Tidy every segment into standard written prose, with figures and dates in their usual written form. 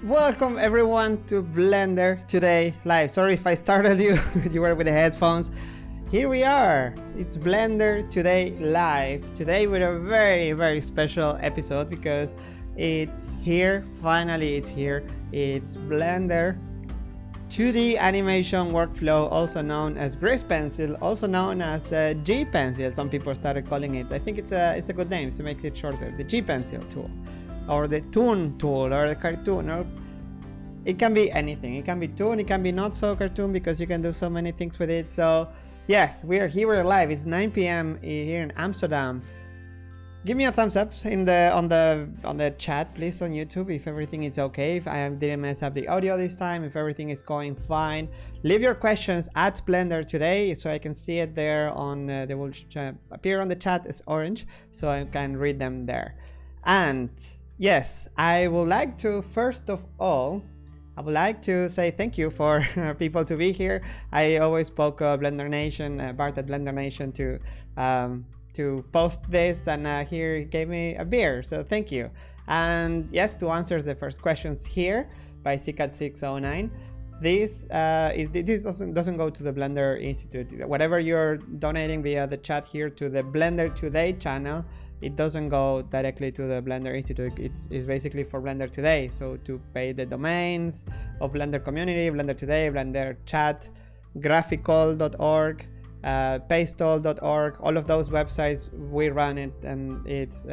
Welcome everyone to Blender Today Live. Sorry if I startled you, you were with the headphones. Here we are, it's Blender Today Live. Today with a very special episode because it's here, finally it's here. It's Blender 2D animation workflow, also known as Grease Pencil, also known as G Pencil. Some people started calling it. I think it's a good name, so it makes it shorter. The G Pencil tool, or the Toon tool, or the cartoon, or it can be anything. It can be Toon, it can be not so cartoon because you can do so many things with it. So yes, we're here, we're live. It's 9 p.m. here in Amsterdam. Give me a thumbs up on the chat, please, on YouTube if everything is okay. If I didn't mess up the audio this time, if everything is going fine. Leave your questions at Blender Today so I can see it there. On they will appear on the chat as orange, so I can read them there. And yes, I would like to first of all, I would like to say thank you for people to be here. I always spoke Blender Nation, Bart at Blender Nation to post this, and here he gave me a beer, so thank you. And yes, to answer the first questions here by CCAT609, this doesn't go to the Blender Institute. Whatever you're donating via the chat here to the Blender Today channel, it doesn't go directly to the Blender Institute. It's basically for Blender Today, so to pay the domains of Blender Community, Blender Today, Blender Chat, graphical.org, pastol.org, all of those websites we run it, and it's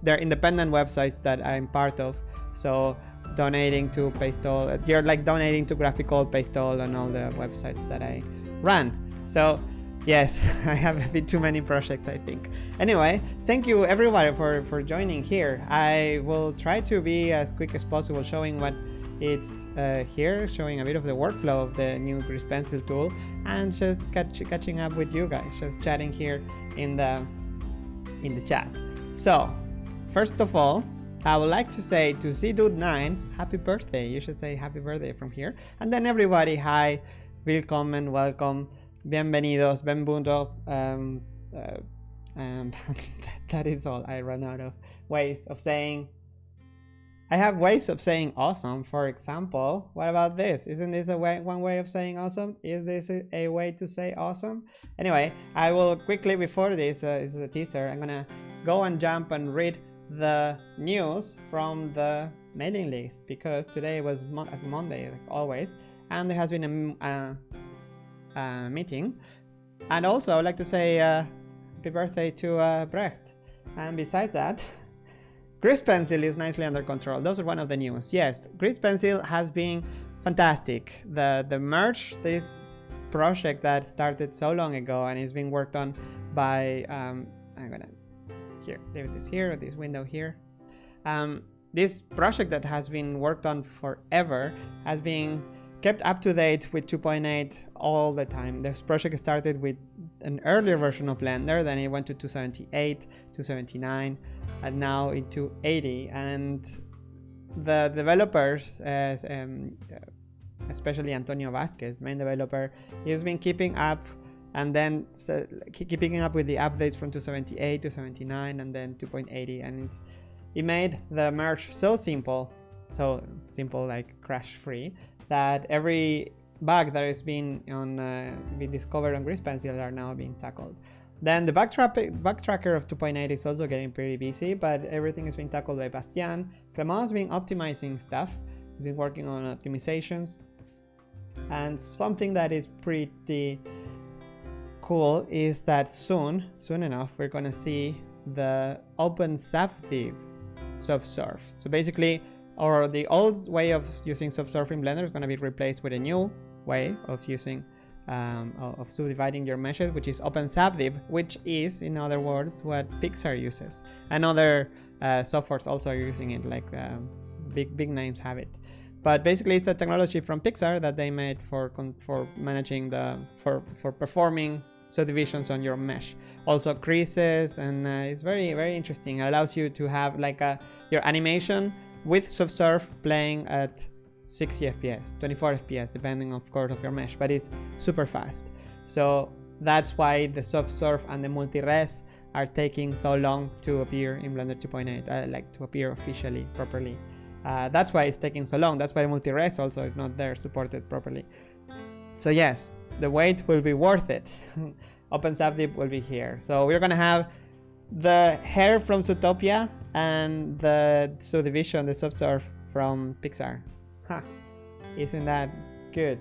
they're independent websites that I'm part of. So donating to Pastol, you're like donating to Graphical, Pastol, and all the websites that I run. So yes, I have a bit too many projects, I think. Anyway, thank you everybody for joining here. I will try to be as quick as possible showing what it's here, showing a bit of the workflow of the new Grease Pencil tool, and just catching up with you guys, just chatting here in the chat. So first of all, I would like to say to ZDude9 happy birthday. You should say happy birthday from here. And then everybody, hi, willkommen, welcome, bienvenidos, benvenuto. That is all. I run out of ways of saying. I have ways of saying awesome. For example, what about this? Isn't this one way of saying awesome? Is this a way to say awesome? Anyway, I will quickly, before this is a teaser, I'm gonna go and jump and read the news from the mailing list, because today was Monday, like always, and there has been a meeting. And also I would like to say happy birthday to Brecht. And besides that, Grease Pencil is nicely under control. Those are one of the news. Yes, Grease Pencil has been fantastic. The merge, this project that started so long ago and is being worked on by I'm gonna leave this here, this window here. This project that has been worked on forever has been kept up to date with 2.8 all the time. This project started with an earlier version of Blender, then it went to 278, 279, and now in 280. And the developers, especially Antonio Vasquez, main developer, he's been keeping up, and then keeping up with the updates from 278 to 79 and then 2.80, and it made the merge so simple like crash free, that every bug that has been discovered on Grease Pencil are now being tackled. Then the bug tracker of 2.8 is also getting pretty busy, but everything is being tackled by Bastian. Clement's been optimizing stuff. He's been working on optimizations. And something that is pretty cool is that soon enough, we're gonna see the open subdiv subsurf. So basically, or the old way of using subsurf in Blender is going to be replaced with a new way of using of subdividing your meshes, which is open subdiv, which is, in other words, what Pixar uses, and other softwares also are using it, like big names have it. But basically, it's a technology from Pixar that they made for managing for performing subdivisions on your mesh. Also creases, and it's very interesting. It allows you to have like your animation with subsurf playing at 60 FPS, 24 FPS, depending of course of your mesh, but it's super fast. So that's why the subsurf and the multi-res are taking so long to appear in Blender 2.8, like to appear officially, properly. That's why it's taking so long. That's why multi-res also is not there supported properly. So yes, the wait will be worth it. OpenSubDeep will be here. So we're gonna have the hair from Zootopia and the subdivision, the subsurf from Pixar. Huh. Isn't that good?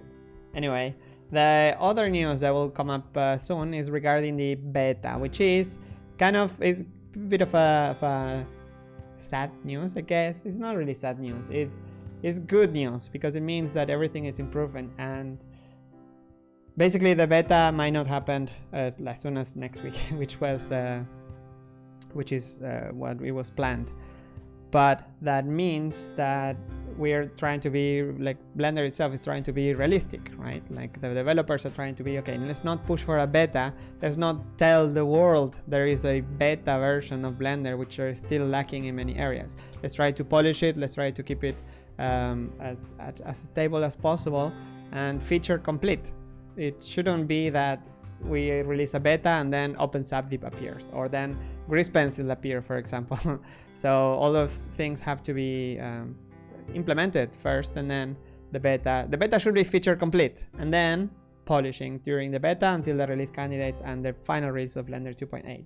Anyway, the other news that will come up soon is regarding the beta, which is kind of is a bit of a sad news, I guess. It's not really sad news. It's good news because it means that everything is improving, and basically the beta might not happen as soon as next week, which is what it was planned. But that means that we're trying to be, like, Blender itself is trying to be realistic, right? Like, the developers are trying to be, okay, let's not push for a beta. Let's not tell the world there is a beta version of Blender, which are still lacking in many areas. Let's try to polish it. Let's try to keep it as stable as possible and feature complete. It shouldn't be that we release a beta and then OpenSubDeep appears, or then Grease Pencil appear, for example. So all those things have to be implemented first, and then the beta should be feature complete, and then polishing during the beta until the release candidates and the final release of Blender 2.8.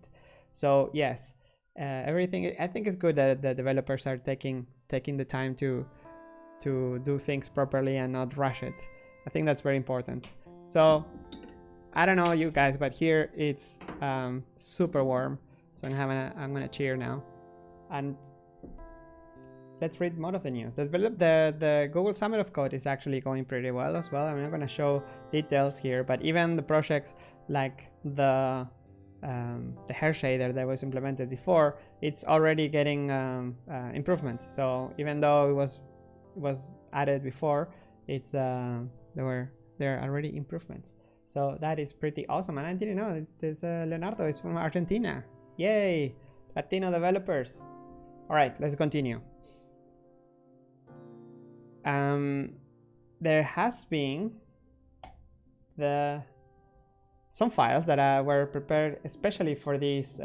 So yes, everything, I think it's good that the developers are taking the time to do things properly and not rush it. I think that's very important. So I don't know you guys, but here it's super warm, so I'm gonna cheer now, and let's read more of the news. The Google Summit of Code is actually going pretty well as well. I'm not gonna show details here, but even the projects like the hair shader that was implemented before, it's already getting improvements. So even though it was added before, it's there are already improvements. So that is pretty awesome, and I didn't know this Leonardo is from Argentina. Yay, Latino developers. All right, let's continue. There has been some files that were prepared especially for this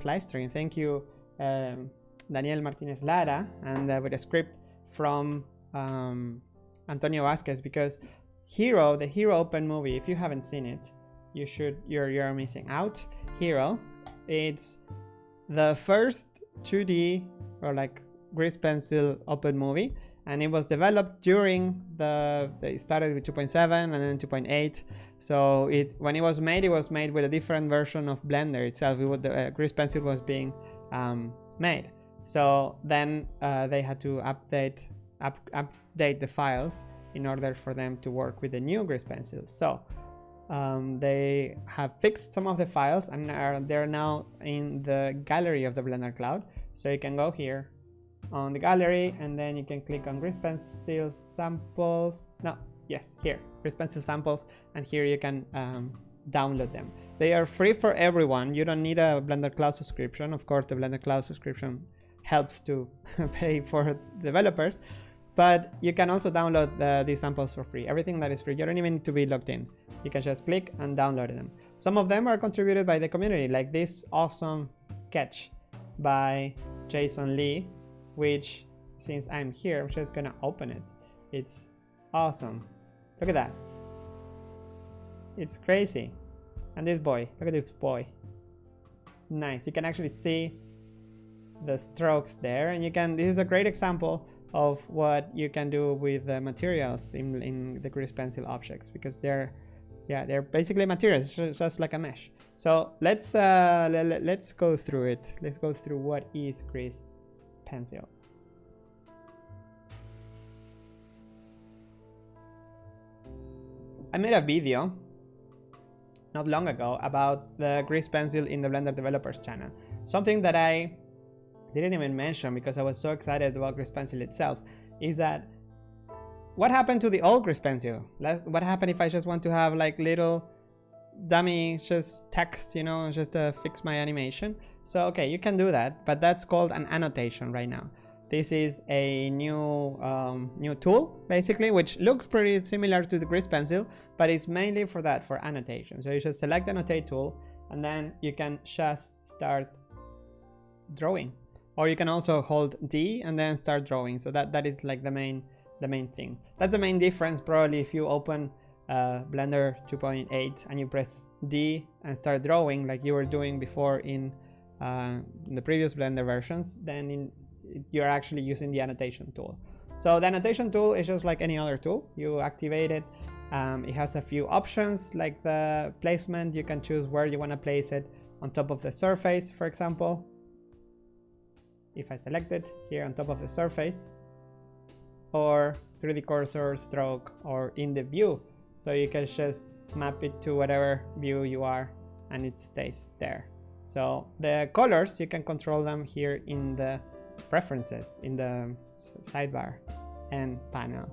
live stream. Thank you, Daniel Martinez Lara, and with a script from Antonio Vasquez, because the Hero Open movie, if you haven't seen it, you're missing out. Hero, it's the first 2D or like Grease Pencil open movie, and it was developed during it started with 2.7 and then 2.8. So when it was made with a different version of Blender itself. The Grease Pencil was being made. So then they had to update the files in order for them to work with the new Grease Pencil. So they have fixed some of the files, and they're now in the gallery of the Blender Cloud. So you can go here on the gallery, and then you can click on Grease Pencil samples. Here, Grease Pencil samples, and here you can download them. They are free for everyone. You don't need a Blender Cloud subscription. Of course, the Blender Cloud subscription helps to pay for developers, but you can also download these samples for free. Everything that is free, you don't even need to be logged in. You can just click and download them. Some of them are contributed by the community, like this awesome sketch by Jason Lee, which, since I'm here, I'm just gonna open it. It's awesome. Look at that. It's crazy. And this boy, look at this boy. Nice. You can actually see the strokes there, and this is a great example of what you can do with the materials in the Grease Pencil objects, because they're basically materials, just like a mesh. So let's go through it. Let's go through what is Grease Pencil. I made a video not long ago about the Grease Pencil in the Blender Developers channel. Something that I didn't even mention because I was so excited about Grease Pencil itself is that what happened to the old Grease Pencil? What happened if I just want to have like little dummy just text, just to fix my animation? So okay, you can do that, but that's called an annotation right now. This is a new tool, basically, which looks pretty similar to the Grease Pencil, but it's mainly for annotation. So you just select the Annotate tool, and then you can just start drawing. or you can also hold D and then start drawing. So that is like the main thing. That's the main difference probably. If you open Blender 2.8 and you press D and start drawing like you were doing before in the previous Blender versions, then you're actually using the annotation tool. So the annotation tool is just like any other tool. You activate it. It has a few options like the placement. You can choose where you want to place it on top of the surface, for example. If I select it here on top of the surface, or 3D cursor, stroke, or in the view. So you can just map it to whatever view you are and it stays there. So the colors, you can control them here in the preferences, in the sidebar and panel.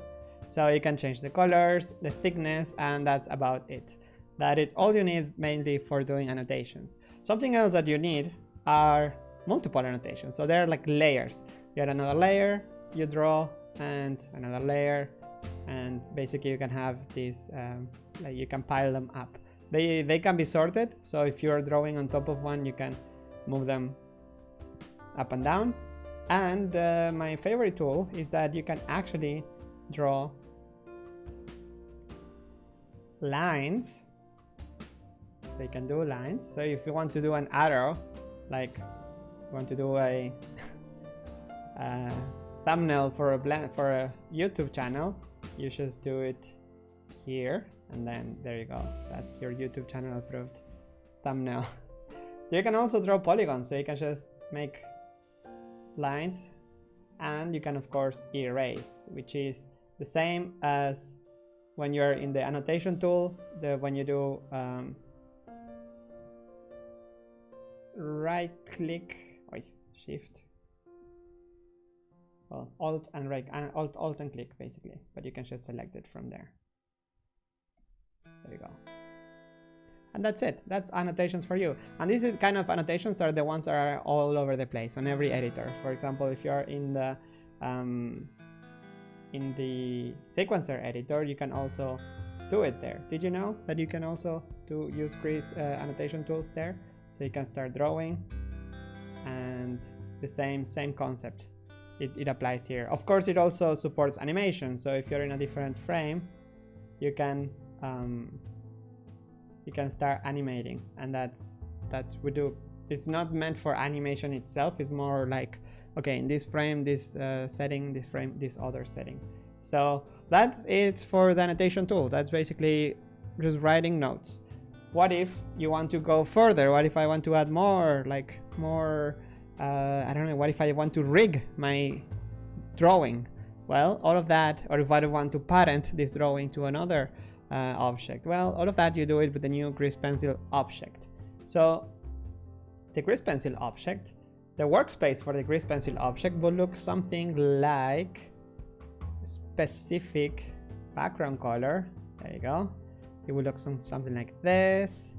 So you can change the colors, the thickness, and that's about it. That is all you need mainly for doing annotations. Something else that you need are multiple annotations. So they're like layers. You add another layer, you draw, and another layer, and basically you can have these like you can pile them up. They can be sorted, so if you're drawing on top of one, you can move them up and down. And my favorite tool is that you can actually draw lines. So you can do lines. So if you want to do an arrow, like you want to do a thumbnail for a YouTube channel, you just do it here, and then there you go. That's your YouTube channel approved thumbnail. You can also draw polygons, so you can just make lines, and you can of course erase, which is the same as when you're in the annotation tool. When you do right click, shift, well, alt and right, alt and click basically, but you can just select it from there. There you go. And that's it. That's annotations for you. And this is kind of annotations are the ones that are all over the place on every editor. For example, if you are in the sequencer editor, you can also do it there. Did you know that you can also use annotation tools there? So you can start drawing, and the same concept. It applies here. Of course, it also supports animation. So if you're in a different frame, you can start animating, and that's we do. It's not meant for animation itself. It's more like, okay, in this frame, this setting, this frame, this other setting. So that is for the annotation tool. That's basically just writing notes. What if you want to go further? What if I want to add more, like more, I don't know, what if I want to rig my drawing? Well, all of that, or if I want to parent this drawing to another object, well, all of that you do it with the new grease pencil object. So the grease pencil object, the workspace for the grease pencil object will look something like specific background color. There you go. It will look something like this,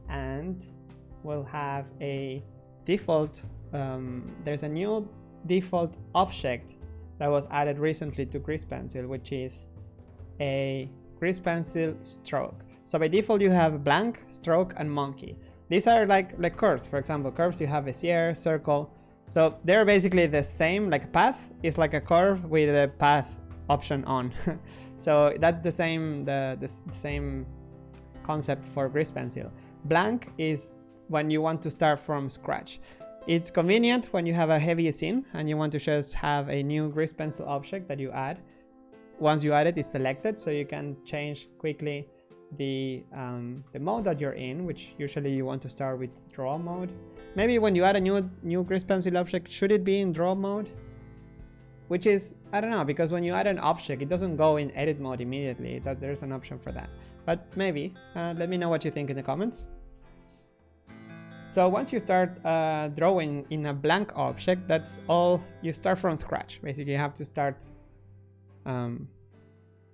and we'll have a default. There's a new default object that was added recently to grease pencil, which is a grease pencil stroke. So by default you have blank, stroke, and monkey. These are like curves. For example, curves, you have Bezier, circle. So they're basically the same. Like path is like a curve with a path option on. So that's the same concept for grease pencil. Blank is when you want to start from scratch. It's convenient when you have a heavy scene and you want to just have a new grease pencil object that you add. Once you add it, it's selected, so you can change quickly the mode that you're in, which usually you want to start with draw mode. Maybe when you add a new grease pencil object, should it be in draw mode? Which is, I don't know, because when you add an object, it doesn't go in edit mode immediately. There's an option for that. But maybe, let me know what you think in the comments. So once you start drawing in a blank object, that's all, you start from scratch. Basically, you have to start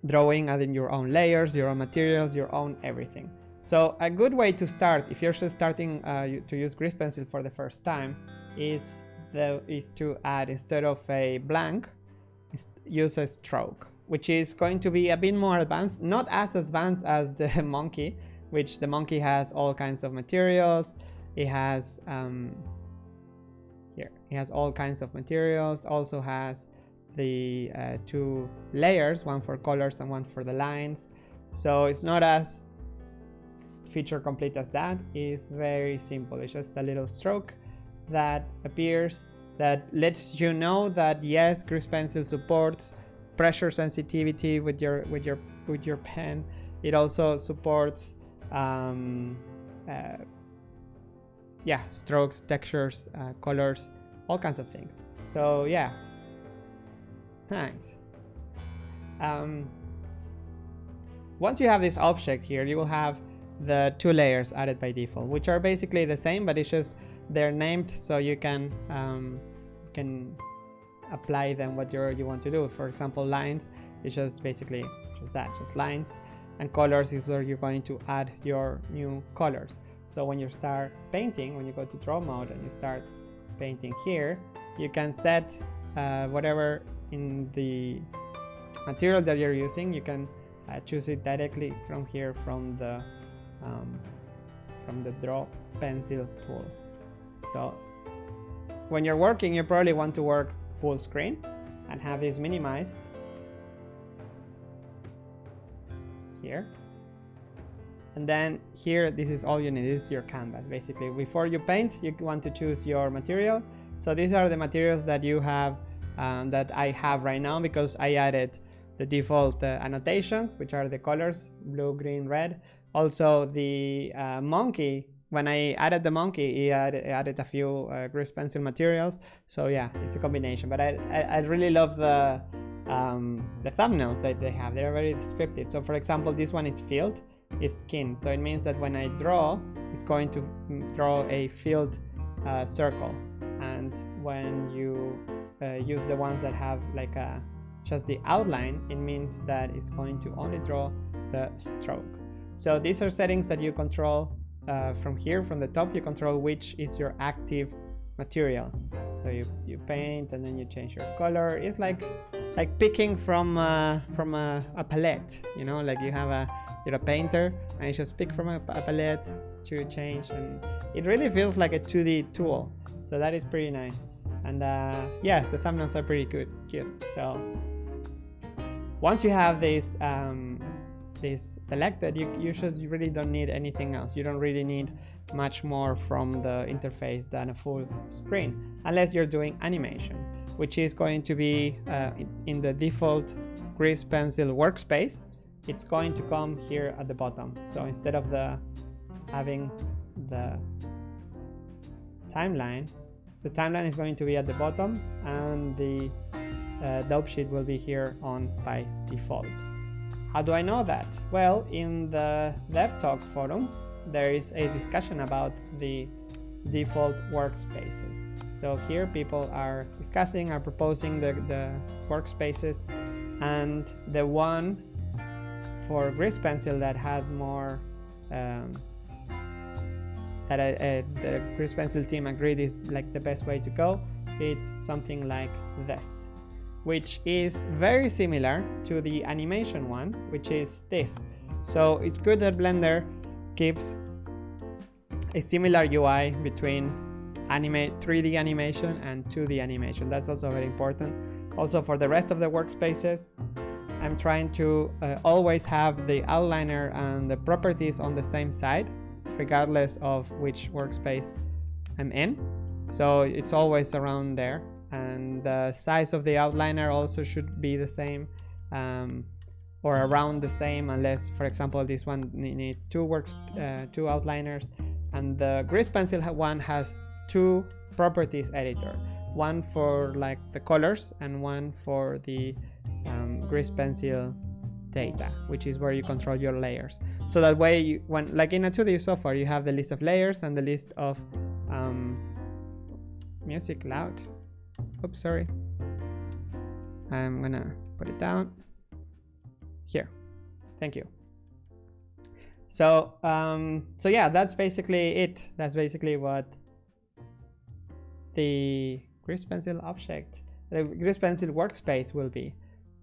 drawing, adding your own layers, your own materials, your own everything. So a good way to start, if you're just starting to use grease pencil for the first time, is to add, instead of a blank, use a stroke, which is going to be a bit more advanced, not as advanced as the monkey, which the monkey has all kinds of materials. It has It has all kinds of materials, also has the two layers, one for colors and one for the lines. So it's not as feature complete as that. It's very simple. It's just a little stroke that appears that lets you know that yes, Grease Pencil supports pressure sensitivity with your pen. It also supports strokes, textures, colors, all kinds of things. So yeah, nice. Once you have this object here, you will have the two layers added by default, which are basically the same, but it's just they're named so you can apply them what you want to do. For example, lines is just basically just lines, and colors is where you're going to add your new colors. So when you start painting, when you go to draw mode and you start painting here, you can set whatever in the material that you're using. You can choose it directly from here, from the draw pencil tool. So when you're working, you probably want to work full screen and have this minimized here. And then here, this is all you need. This is your canvas. Basically, before you paint, you want to choose your material. So these are the materials that you have, that I have right now, because I added the default annotations, which are the colors, blue, green, red. Also the monkey, when I added the monkey, he added a few Grease Pencil materials. So yeah, it's a combination. But I really love the thumbnails that they have. They're very descriptive. So for example, this one is filled, is skin. So it means that when I draw, it's going to draw a filled circle. And when you use the ones that have like just the outline, it means that it's going to only draw the stroke. So these are settings that you control from here, from the top. You control which is your active material. So you paint and then you change your color. It's like picking from a palette, you know, like you're a painter and you just pick from a palette to change, and it really feels like a 2D tool. So that is pretty nice. And yes, the thumbnails are pretty cute. So once you have this selected, you really don't need anything else. You don't really need much more from the interface than a full screen, unless you're doing animation, which is going to be in the default Grease Pencil workspace. It's going to come here at the bottom. So instead of having the timeline is going to be at the bottom, and the dope sheet will be here on by default. How do I know that? Well, in the Dev Talk forum, there is a discussion about the default workspaces. So here people are proposing the workspaces, and the one for Grease Pencil that had more the Grease Pencil team agreed is like the best way to go. It's something like this, which is very similar to the animation one, which is this. So it's good that Blender keeps a similar UI between 3D animation and 2D animation. That's also very important. Also for the rest of the workspaces, I'm trying to always have the outliner and the properties on the same side, regardless of which workspace I'm in. So it's always around there. And the size of the outliner also should be the same, or around the same, unless, for example, this one needs two outliners. And the Grease Pencil one has two properties editor, one for like the colors and one for the Grease Pencil data, which is where you control your layers. So that way, when like in a 2D software, you have the list of layers and the list of music loud. Oops, sorry. I'm gonna put it down here. Thank you. So so yeah, that's basically it. That's basically what the Grease Pencil object, the Grease Pencil workspace will be.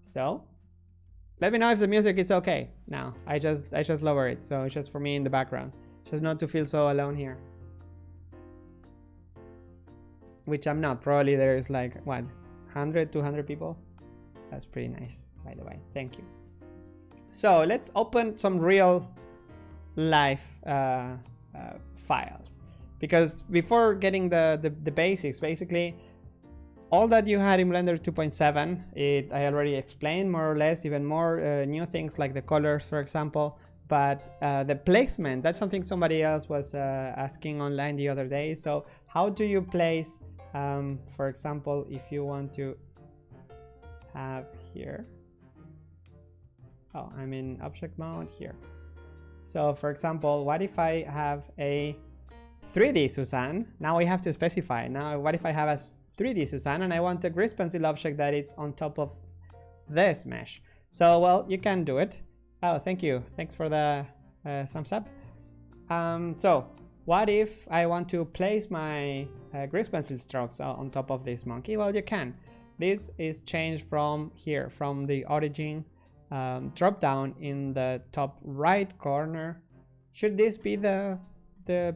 So let me know if the music is okay now. I just lower it, so it's just for me in the background, just not to feel so alone here. which I'm not. Probably there's like, what, 100, 200 people? That's pretty nice, by the way. Thank you. So let's open some real life files, because before getting the basics, basically all that you had in Blender 2.7, I already explained more or less, even more new things like the colors, for example. But the placement, that's something somebody else was asking online the other day. So how do you place, for example, if you want to have here, oh, I'm in object mode here. So for example, what if I have a 3D Suzanne? Now we have to specify. Now what if I have a 3D Suzanne and I want a grease pencil object that it's on top of this mesh? So, well, you can do it. Oh, thank you. Thanks for the thumbs up. So what if I want to place my grease pencil strokes on top of this monkey? Well, you can. This is changed from here, from the origin drop down in the top right corner. Should this be the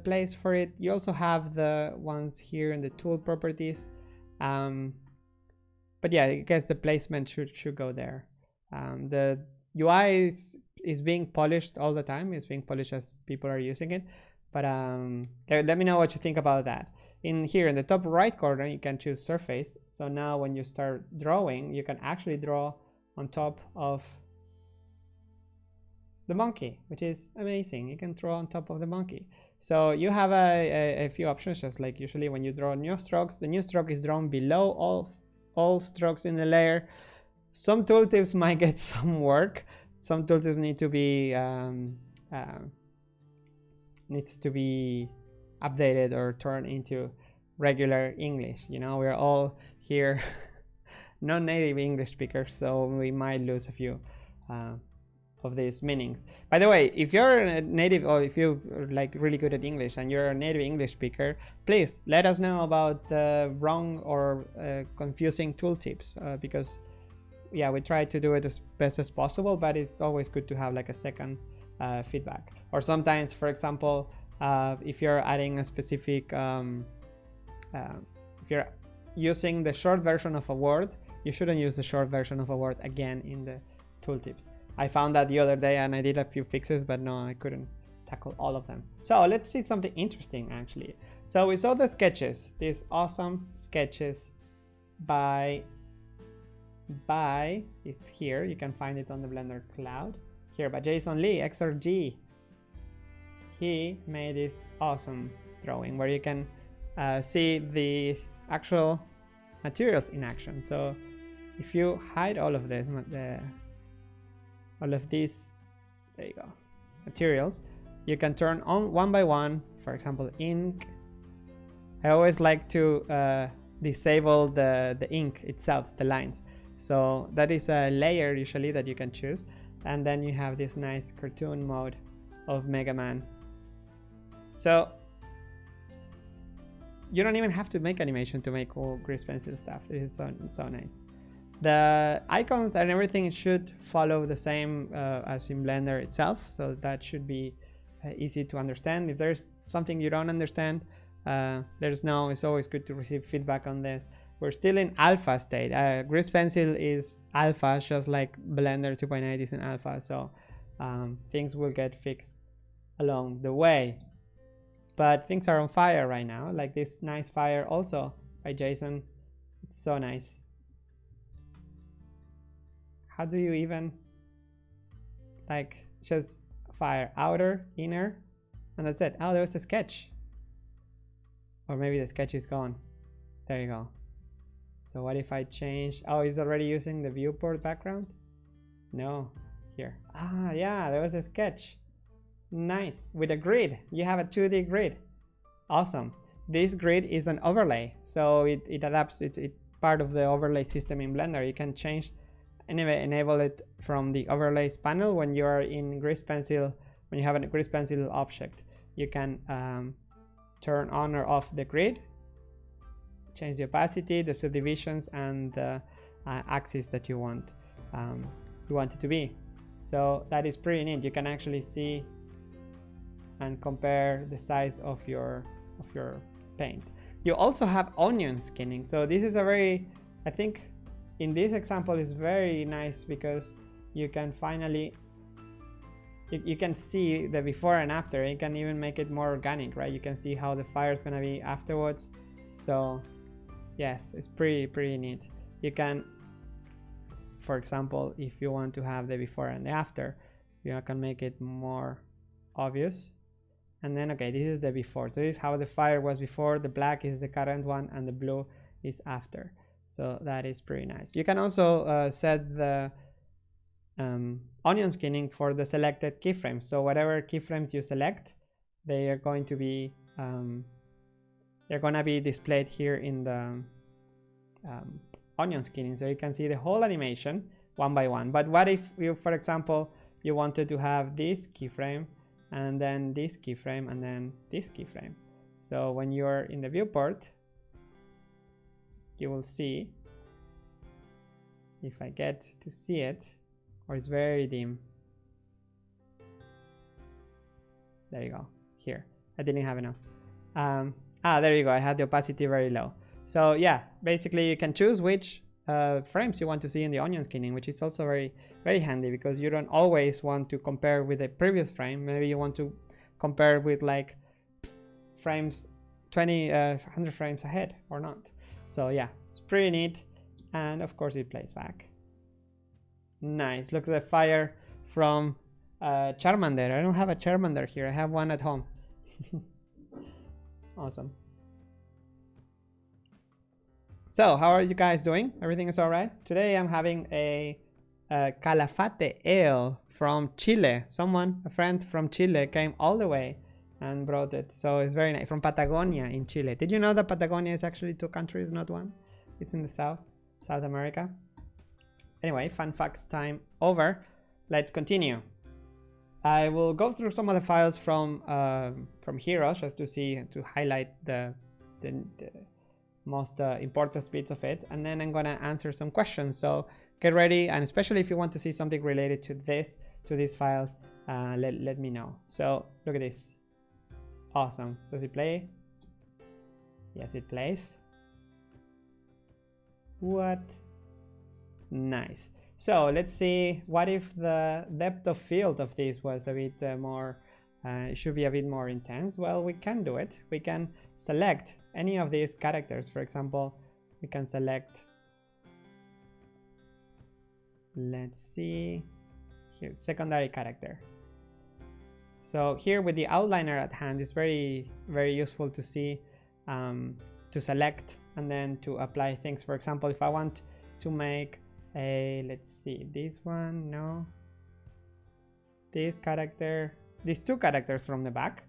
place for it? You also have the ones here in the tool properties. But yeah, I guess the placement should go there. The UI is being polished all the time. It's being polished as people are using it. But let me know what you think about that. In here in the top right corner, you can choose surface. So now when you start drawing, you can actually draw on top of the monkey, which is amazing. You can draw on top of the monkey. So you have a few options, just like usually when you draw new strokes. The new stroke is drawn below all strokes in the layer. Some tooltips might get some work. Some tooltips need to be updated or turned into regular English. You know, we're all here non-native English speakers, so we might lose a few of these meanings. By the way, if you're a native, or if you're like really good at English and you're a native English speaker, please let us know about the wrong or confusing tooltips, because yeah, we try to do it as best as possible, but it's always good to have like a second feedback. Or sometimes, for example, if you're adding a specific if you're using the short version of a word, you shouldn't use the short version of a word again in the tooltips. I found that the other day and I did a few fixes, but no, I couldn't tackle all of them. So let's see something interesting actually. So we saw the sketches, these awesome sketches by it's here, you can find it on the Blender cloud here, by Jason Lee, XRG. He made this awesome drawing where you can see the actual materials in action. So if you hide all of this, all of these, there you go, materials, you can turn on one by one. For example, ink. I always like to disable the ink itself, the lines. So that is a layer usually that you can choose, and then you have this nice cartoon mode of Mega Man. So you don't even have to make animation to make all grease pencil stuff. This is so nice. The icons and everything should follow the same as in Blender itself, so that should be easy to understand. If there's something you don't understand, there's no, it's always good to receive feedback on this. We're still in alpha state. Grease pencil is alpha, just like Blender 2.8 is in alpha, so things will get fixed along the way. But things are on fire right now, like this nice fire also by Jason. It's so nice. How do you even like just fire outer, inner, and that's it? Oh, there was a sketch, or maybe the sketch is gone. There you go. So what if I change? Oh, he's already using the viewport background. No, here. Ah, yeah, there was a sketch. Nice, with a grid. You have a 2D grid. Awesome. This grid is an overlay, so it adapts. It's part of the overlay system in Blender. You can change and enable it from the overlays panel when you are in grease pencil. When you have a grease pencil object, you can turn on or off the grid, change the opacity, the subdivisions, and the axis that you want it to be. So that is pretty neat. You can actually see and compare the size of your paint. You also have onion skinning. So this is a very, I think in this example is very nice because you can finally, you can see the before and after. You can even make it more organic, right? You can see how the fire is gonna be afterwards. So yes, it's pretty neat. You can, for example, if you want to have the before and the after, you can make it more obvious. And then, okay, this is the before. So this is how the fire was before. The black is the current one and the blue is after. So that is pretty nice. You can also set the onion skinning for the selected keyframes. So whatever keyframes you select, they are going to be displayed here in the onion skinning. So you can see the whole animation one by one. But what if you, for example, you wanted to have this keyframe and then this keyframe and then this keyframe? So when you're in the viewport, you will see, if I get to see it, or it's very dim. There you go. Here, I didn't have enough. There you go. I had the opacity very low. So yeah, basically you can choose which frames you want to see in the onion skinning, which is also very handy because you don't always want to compare with the previous frame. Maybe you want to compare with like frames 100 frames ahead or not. So yeah, it's pretty neat. And of course it plays back. Nice. Look at the fire from Charmander. I don't have a Charmander here. I have one at home. Awesome. So how are you guys doing? Everything is all right? Today I'm having a Calafate ale from Chile. A friend from Chile came all the way and brought it. So it's very nice. From Patagonia in Chile. Did you know that Patagonia is actually 2 countries, not 1? It's in the South America. Anyway, fun facts time over. Let's continue. I will go through some of the files from Heroes just to highlight the most important bits of it, and then I'm gonna answer some questions. So get ready, and especially if you want to see something related to these files, let me know. So look at this. Awesome. Does it play? Yes, it plays. What? Nice. So let's see, what if the depth of field of this was a bit more, it should be a bit more intense? Well, we can do it. We can select any of these characters. For example, we can select, let's see, here, secondary character. So here with the outliner at hand, it's very useful to see, to select and then to apply things. For example, if I want to make a, let's see, this one, no, this character, these 2 characters from the back,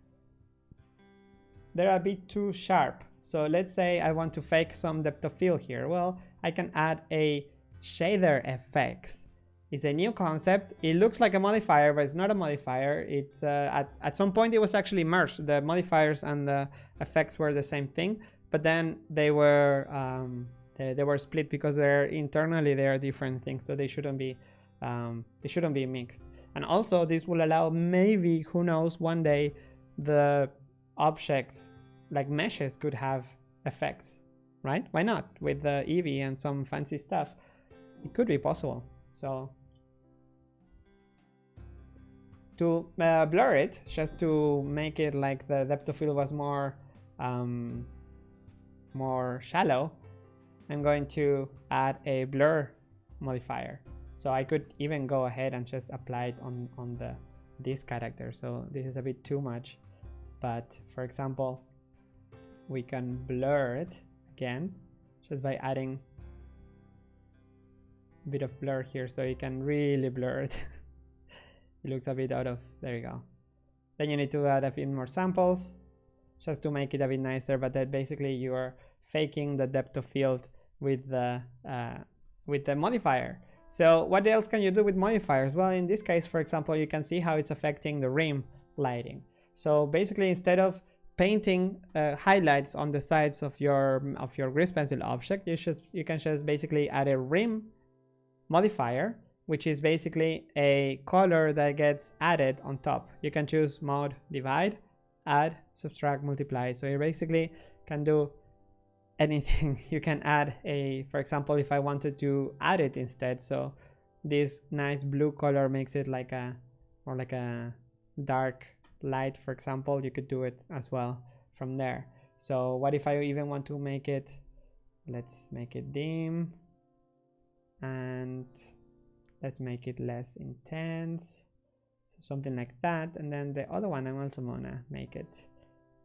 they're a bit too sharp. So let's say I want to fake some depth of field here. Well, I can add a shader effects. It's a new concept. It looks like a modifier, but it's not a modifier. It's at some point it was actually merged. The modifiers and the effects were the same thing, but then they were split because internally they are different things. So they shouldn't be mixed. And also this will allow, maybe, who knows, one day the objects like meshes could have effects, right? Why not? With the Eevee and some fancy stuff, it could be possible. So to blur it, just to make it like the depth of field was more shallow, I'm going to add a blur modifier. So I could even go ahead and just apply it on this character. So this is a bit too much, but for example, we can blur it again just by adding a bit of blur here, so you can really blur it. It looks a bit out of, there you go. Then you need to add a bit more samples just to make it a bit nicer, but that basically you are faking the depth of field with the modifier. So what else can you do with modifiers? Well, in this case, for example, you can see how it's affecting the rim lighting. So basically, instead of painting highlights on the sides of your grease pencil object, you can just basically add a rim modifier, which is basically a color that gets added on top. You can choose mode, divide, add, subtract, multiply. So you basically can do anything. You can add a, for example, if I wanted to add it instead, so this nice blue color makes it like a, or like a dark light, for example, you could do it as well from there. So what if I even want to make it, let's make it dim, and let's make it less intense, so something like that. And then the other one, I'm also gonna make it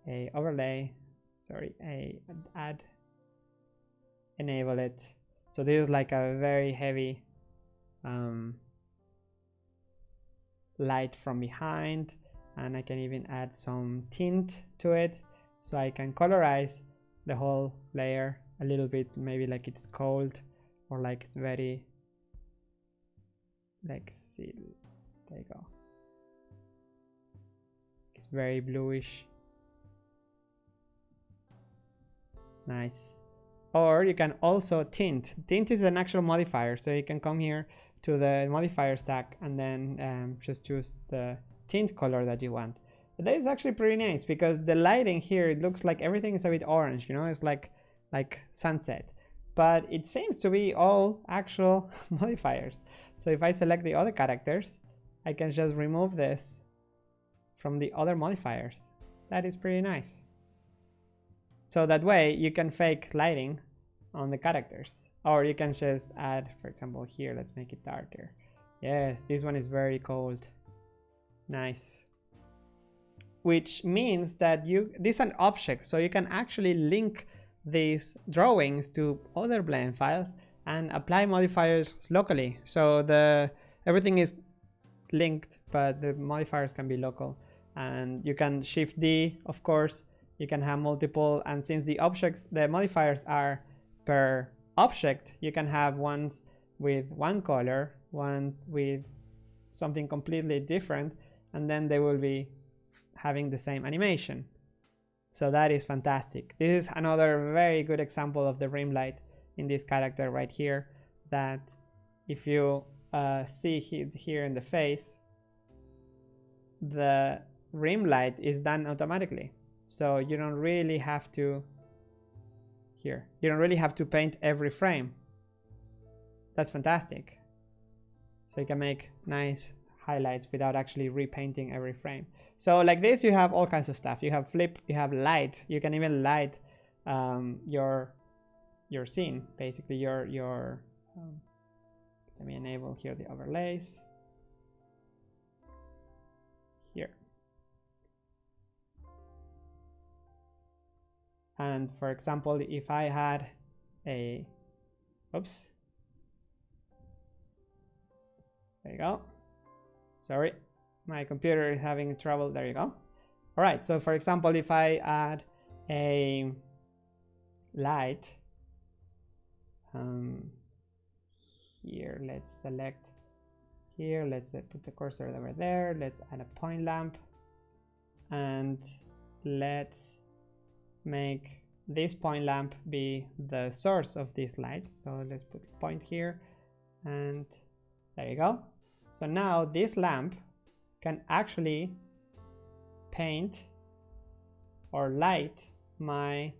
a overlay, sorry, a add, enable it. So this is like a very heavy light from behind, and I can even add some tint to it, so I can colorize the whole layer a little bit, maybe like it's cold, or like it's very, like, see, there you go, it's very bluish, nice. Or you can also tint. Tint is an actual modifier, so you can come here to the modifier stack and then just choose the tint color that you want. But that is actually pretty nice, because the lighting here, it looks like everything is a bit orange, you know, it's like sunset, but it seems to be all actual modifiers. So if I select the other characters, I can just remove this from the other modifiers. That is pretty nice. So that way you can fake lighting on the characters, or you can just add, for example, here, let's make it darker. Yes, this one is very cold. Nice. Which means that these are objects, so you can actually link these drawings to other blend files and apply modifiers locally. So everything is linked, but the modifiers can be local. And you can Shift D, of course. You can have multiple, and since the modifiers are per object, you can have ones with one color, one with something completely different, and then they will be having the same animation. So that is fantastic. This is another very good example of the rim light in this character right here, that if you see here in the face, the rim light is done automatically. So you don't really have to, you don't really have to paint every frame. That's fantastic. So you can make nice highlights without actually repainting every frame. So like this, you have all kinds of stuff. You have flip, you have light. You can even light your scene, basically your let me enable here the overlays here. And for example, if I had a, oops, there you go. Sorry, my computer is having trouble. There you go. All right, so for example, if I add a light here, let's select here, let's put the cursor over there, let's add a point lamp, and let's make this point lamp be the source of this light. So let's put a point here, and there you go. So now this lamp can actually paint or light my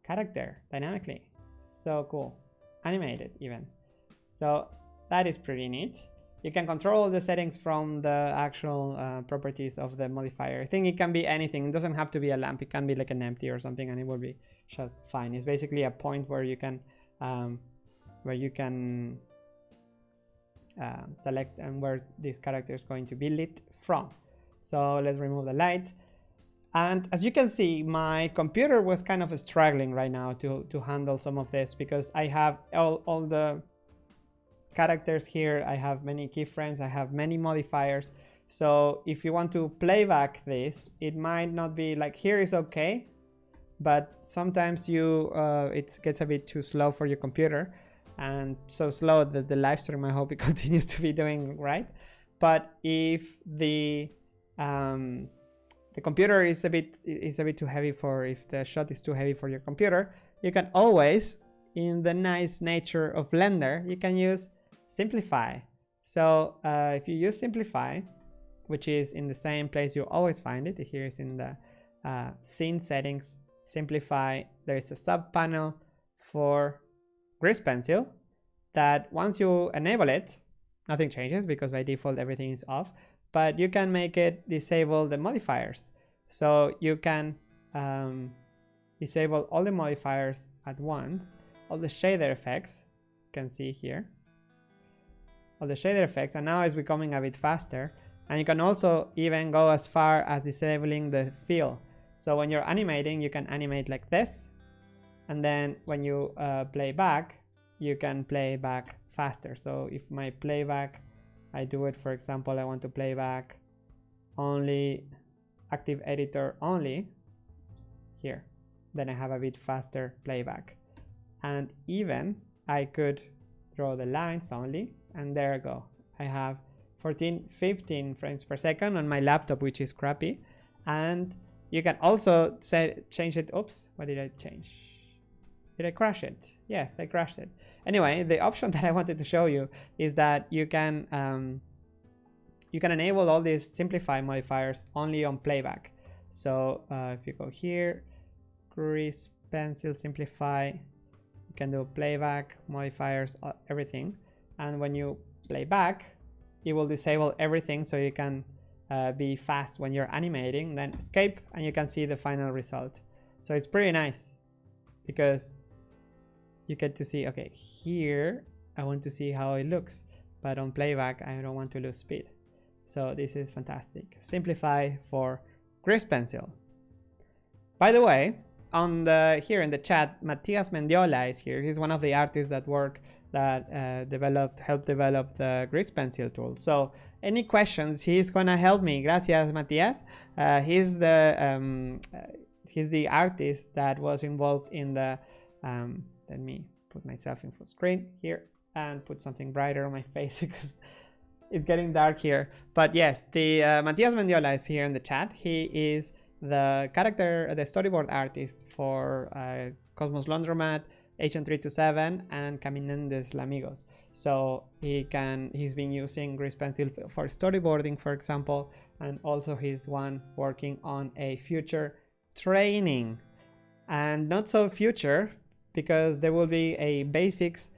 character dynamically. So cool. Animated even. So that is pretty neat. You can control all the settings from the actual properties of the modifier. I think it can be anything. It doesn't have to be a lamp. It can be like an empty or something, and it will be just fine. It's basically a point where you can select and where this character is going to be lit from. So let's remove the light. And as you can see, my computer was kind of struggling right now to handle some of this, because I have all the characters here, I have many keyframes, I have many modifiers. So if you want to playback this, it might not be like, here is okay, but sometimes it gets a bit too slow for your computer, and so slow that the live stream, I hope it continues to be doing right. But if the computer is a bit too heavy for, if the shot is too heavy for your computer, you can always, in the nice nature of Blender, you can use Simplify. So if you use Simplify, which is in the same place you always find it, here is in the scene settings, simplify, there is a sub panel for grease pencil that once you enable it, nothing changes because by default everything is off, but you can make it disable the modifiers. So you can disable all the modifiers at once, all the shader effects, you can see here, all the shader effects, and now it's becoming a bit faster. And you can also even go as far as disabling the fill. So when you're animating, you can animate like this, and then when you play back, you can play back faster. So if my playback, I do it, for example, I want to play back only active editor only here, then I have a bit faster playback. And even I could draw the lines only, and there I go. I have 15 frames per second on my laptop, which is crappy. And you can also change it. Oops, what did I change? Did I crash it? Yes, I crashed it. Anyway, the option that I wanted to show you is that you can enable all these simplify modifiers only on playback. So if you go here, grease pencil simplify, you can do playback modifiers, everything. And when you play back, it will disable everything, so you can be fast when you're animating. Then escape, and you can see the final result. So it's pretty nice because you get to see, okay, here I want to see how it looks, but on playback I don't want to lose speed. So this is fantastic. Simplify for grease pencil. By the way, on here in the chat, Matias Mendiola is here. He's one of the artists that helped develop the grease pencil tool. So any questions, he's gonna help me. Gracias, Matias. He's the artist that was involved in the let me put myself in full screen here and put something brighter on my face because it's getting dark here. But yes, the Matias Mendiola is here in the chat. He is the storyboard artist for Cosmos Laundromat, HN327, and Caminantes Lamigos. So he's been using grease pencil for storyboarding, for example, and also he's one working on a future training, and not so future because there will be a basics,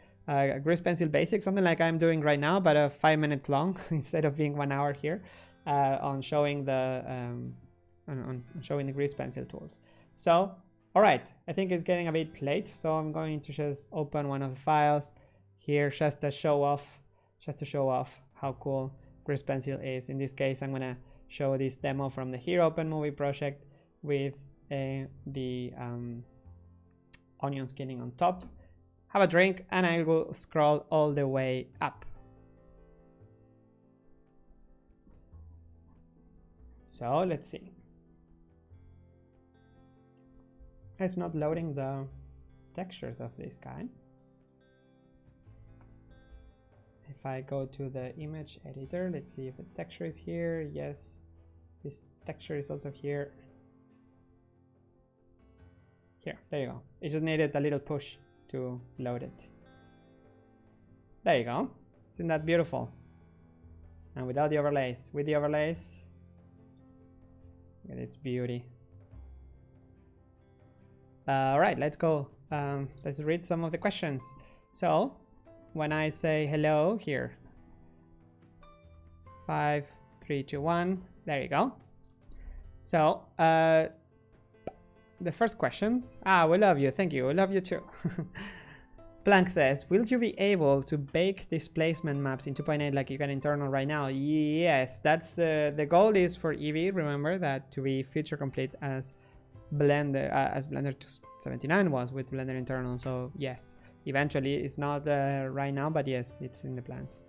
grease pencil basics, something like I'm doing right now, but 5 minutes long instead of being 1 hour here on showing the showing the grease pencil tools. So all right, I think it's getting a bit late, so I'm going to just open one of the files here just to show off how cool grease pencil is. In this case, I'm gonna show this demo from the Here Open Movie project with the onion skinning on top. Have a drink, and I will scroll all the way up. So let's see. It's not loading the textures of this guy. If I go to the image editor, let's see if the texture is here. Yes, this texture is also here. Here, there you go. It just needed a little push to load it. There you go. Isn't that beautiful? And without the overlays, with the overlays, look at its beauty. All right, let's go. Let's read some of the questions. So when I say hello here, 5, 3, 2, 1, there you go. So the first question, we love you, thank you, we love you too. Blank says, will you be able to bake displacement maps in 2.8 like you can internal right now? Yes, that's the goal is for Eevee, remember that, to be feature complete as Blender 279 was with Blender internal. So yes, eventually, it's not right now, but yes, it's in the plans.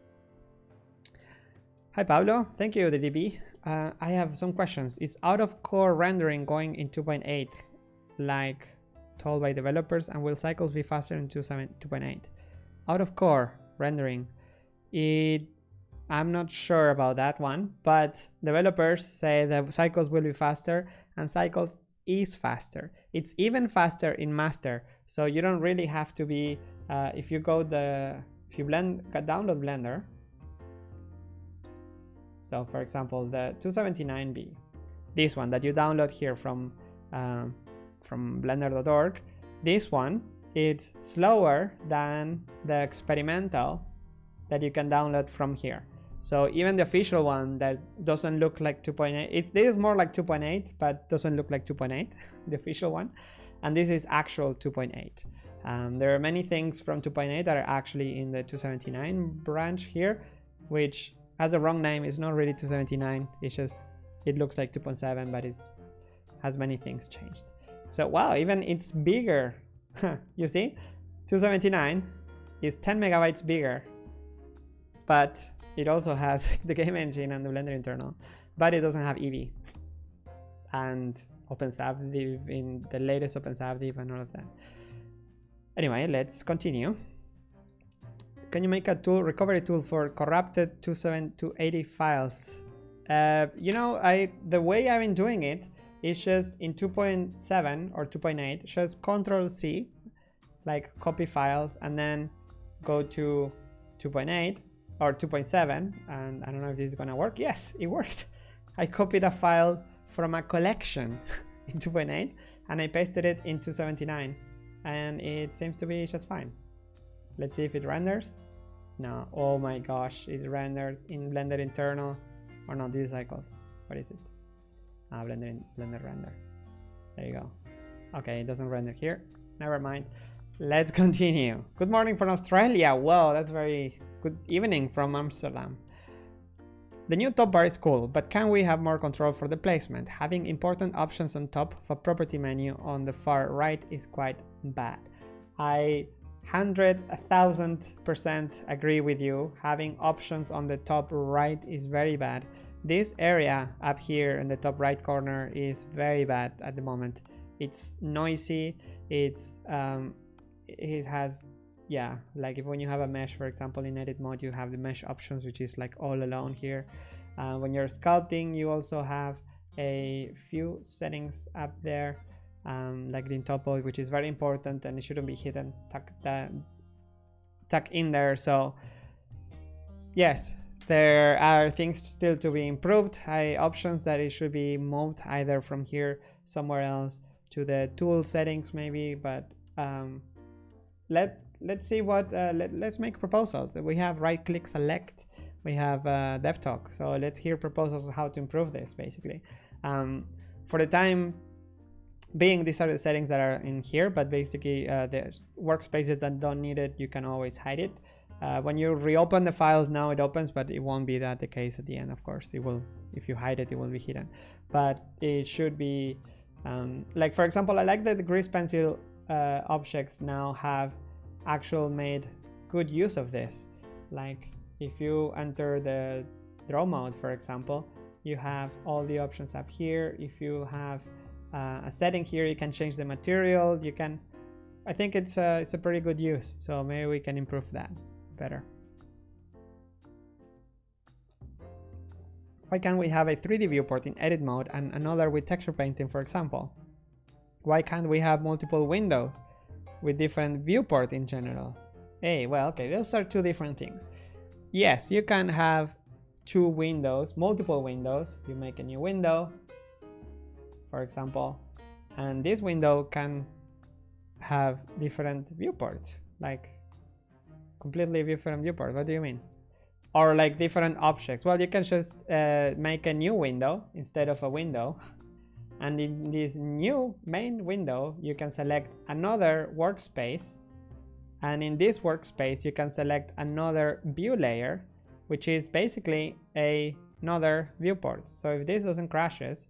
Hi Pablo, thank you the DB. I have some questions. Is out of core rendering going in 2.8 like told by developers, and will cycles be faster in 2.8? Out of core rendering, I'm not sure about that one, but developers say that cycles will be faster, and cycles is faster. It's even faster in master, so you don't really have to be if you download Blender. So for example, the 279B, this one that you download here from from blender.org. This one is slower than the experimental that you can download from here. So even the official one that doesn't look like 2.8, this is more like 2.8, but doesn't look like 2.8, the official one. And this is actual 2.8. There are many things from 2.8 that are actually in the 279 branch here, which has a wrong name. It's not really 279. It's just, it looks like 2.7, but has many things changed. So wow, even it's bigger. You see, 279 is 10 megabytes bigger, but it also has the game engine and the Blender internal, but it doesn't have Eevee and OpenSubdiv in the latest OpenSubdiv and all of that. Anyway, let's continue. Can you make a recovery tool for corrupted 280 files? You know, the way I've been doing it is just in 2.7 or 2.8, just Control C, like copy files, and then go to 2.8 or 2.7, and I don't know if this is gonna work. Yes, it worked. I copied a file from a collection in 2.8 and I pasted it in 279, and it seems to be just fine. Let's see if it renders. No, oh my gosh, it rendered in Blender internal, or not, these cycles. What is it? Blender render. There you go. Okay, it doesn't render here. Never mind. Let's continue. Good morning from Australia. Wow, that's very good evening from Amsterdam. The new top bar is cool, but can we have more control for the placement? Having important options on top of a property menu on the far right is quite bad. I 1,000% agree with you. Having options on the top right is very bad. This area up here in the top right corner is very bad at the moment. It's noisy. It has, yeah, like if when you have a mesh, for example, in edit mode, you have the mesh options, which is like all alone here. When you're sculpting, you also have a few settings up there, like the topple, which is very important and it shouldn't be hidden, tucked in there. So yes, there are things still to be improved. Options that it should be moved either from here somewhere else to the tool settings maybe, but let's see what let's make proposals. We have right click select, we have dev talk, so let's hear proposals on how to improve this basically. For the time being, these are the settings that are in here, but basically the workspaces that don't need it, you can always hide it. When you reopen the files now, it opens, but it won't be that the case at the end. Of course it will, if you hide it, it will be hidden, but it should be like, for example, I like that the grease pencil objects now have actual made good use of this. Like if you enter the draw mode, for example, you have all the options up here. If you have a setting here, you can change the material. You can, I think it's a pretty good use, so maybe we can improve that better. Why can't we have a 3D viewport in edit mode and another with texture painting, for example? Why can't we have multiple windows with different viewport in general? Hey, well, okay, those are two different things. Yes, you can have two windows, multiple windows. You make a new window, for example, and this window can have different viewports, like completely different viewport. What do you mean? Or like different objects? Well, you can just make a new window instead of a window. And in this new main window, you can select another workspace. And in this workspace, you can select another view layer, which is basically another viewport. So if this doesn't crashes,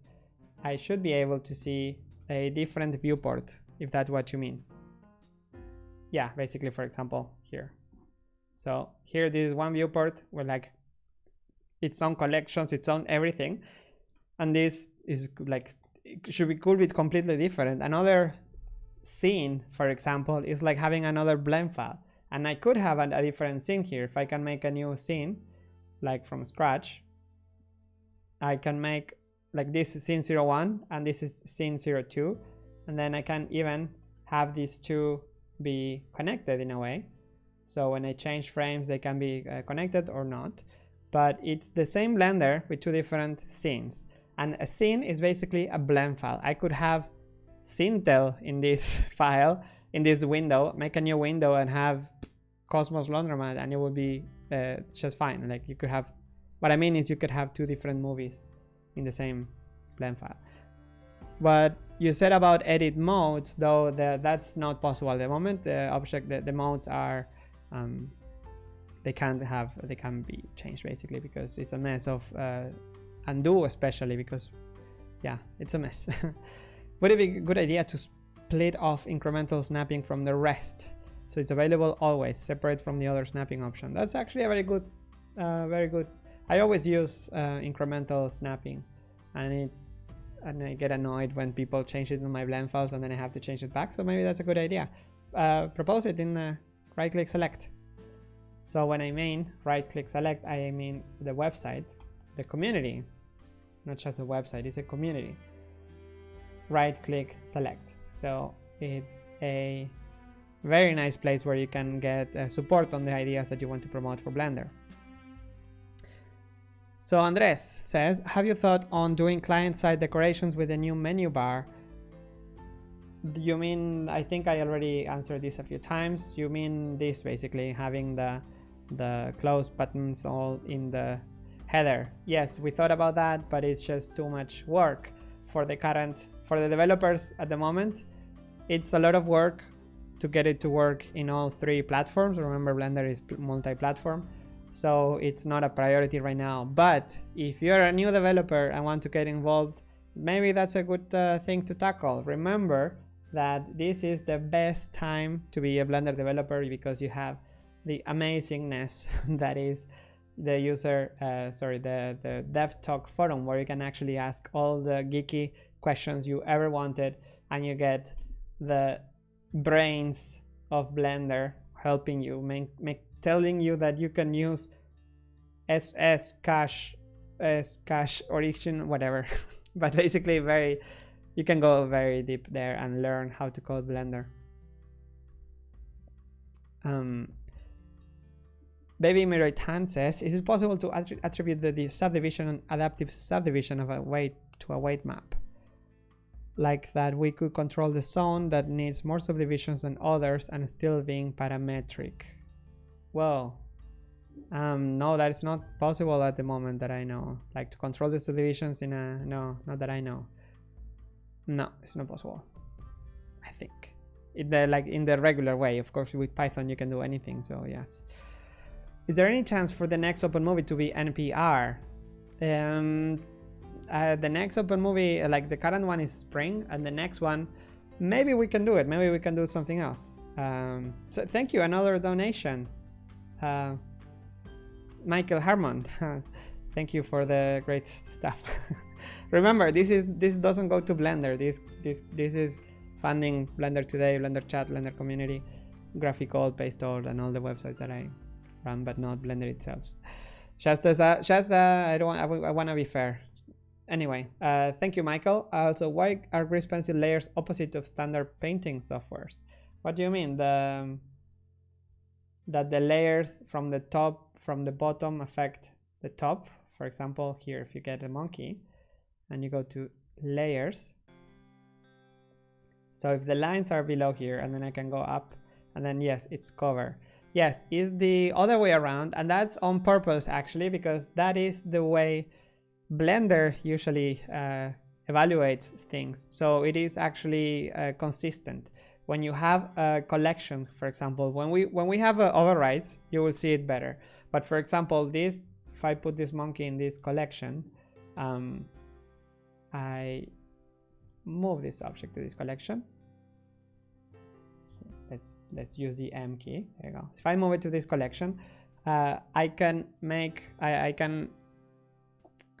I should be able to see a different viewport, if that's what you mean. Yeah, basically, for example, here. So here, this is one viewport with like its own collections, its own everything. And this is like, could be completely different. Another scene, for example, is like having another blend file. And I could have a different scene here. If I can make a new scene, like from scratch, I can make like this is scene 01 and this is scene 02. And then I can even have these two be connected in a way. So when I change frames, they can be connected or not. But it's the same Blender with two different scenes. And a scene is basically a blend file. I could have Sintel in this file, in this window, make a new window and have Cosmos Laundromat, and it would be just fine. Like you could have, what I mean is you could have 2 different movies in the same blend file. But you said about edit modes, though, that's not possible at the moment. The object, the modes are, they can't be changed basically, because it's a mess of undo, especially because, yeah, it's a mess. Would it be a good idea to split off incremental snapping from the rest, so it's available always, separate from the other snapping option? That's actually a very good. I always use incremental snapping, and I get annoyed when people change it in my blend files and then I have to change it back. So maybe that's a good idea. Propose it in right-click select. So when I mean right-click select, I mean the website, the community, not just a website. It's a community. Right-click select. So it's a very nice place where you can get support on the ideas that you want to promote for Blender. So Andres says, have you thought on doing client-side decorations with a new menu bar? Do you mean, I think I already answered this a few times. You mean this, basically having the close buttons all in the header? Yes, we thought about that, but it's just too much work for the developers at the moment. It's a lot of work to get it to work in all 3 platforms. Remember, Blender is multi-platform. So it's not a priority right now. But if you're a new developer and want to get involved, maybe that's a good thing to tackle. Remember that this is the best time to be a Blender developer, because you have the amazingness that is the the Dev Talk forum, where you can actually ask all the geeky questions you ever wanted, and you get the brains of Blender helping you, telling you that you can use SS cache origin, whatever. But basically you can go very deep there and learn how to code Blender. Baby Miroitan says, is it possible to attribute the subdivision and adaptive subdivision of a weight to a weight map? Like that we could control the zone that needs more subdivisions than others and still being parametric. Well, no, that is not possible at the moment that I know. Like to control the subdivisions in a, no, not that I know. No, it's not possible. I think like in the regular way. Of course, with Python you can do anything. So yes. Is there any chance for the next open movie to be NPR? The next open movie, like the current one is spring, and the next one, maybe we can do it. Maybe we can do something else. So thank you. Another donation. Michael Harmon, thank you for the great stuff. Remember, this doesn't go to Blender. This is funding Blender Today, Blender Chat, Blender Community, Graphical, Pasteol, and all the websites that I run, but not Blender itself. I want to be fair. Anyway, thank you, Michael. Also, why are grease pencil layers opposite of standard painting softwares? What do you mean? That the layers from the top, from the bottom affect the top. For example, here, if you get a monkey and you go to layers, so if the lines are below here and then I can go up, and then yes, it's cover. Yes, it's the other way around, and that's on purpose actually, because that is the way Blender usually evaluates things. So it is actually consistent. When you have a collection, for example, when we have overrides, you will see it better. But for example, this, if I put this monkey in this collection, I move this object to this collection. Let's use the M key. There you go. So if I move it to this collection, I can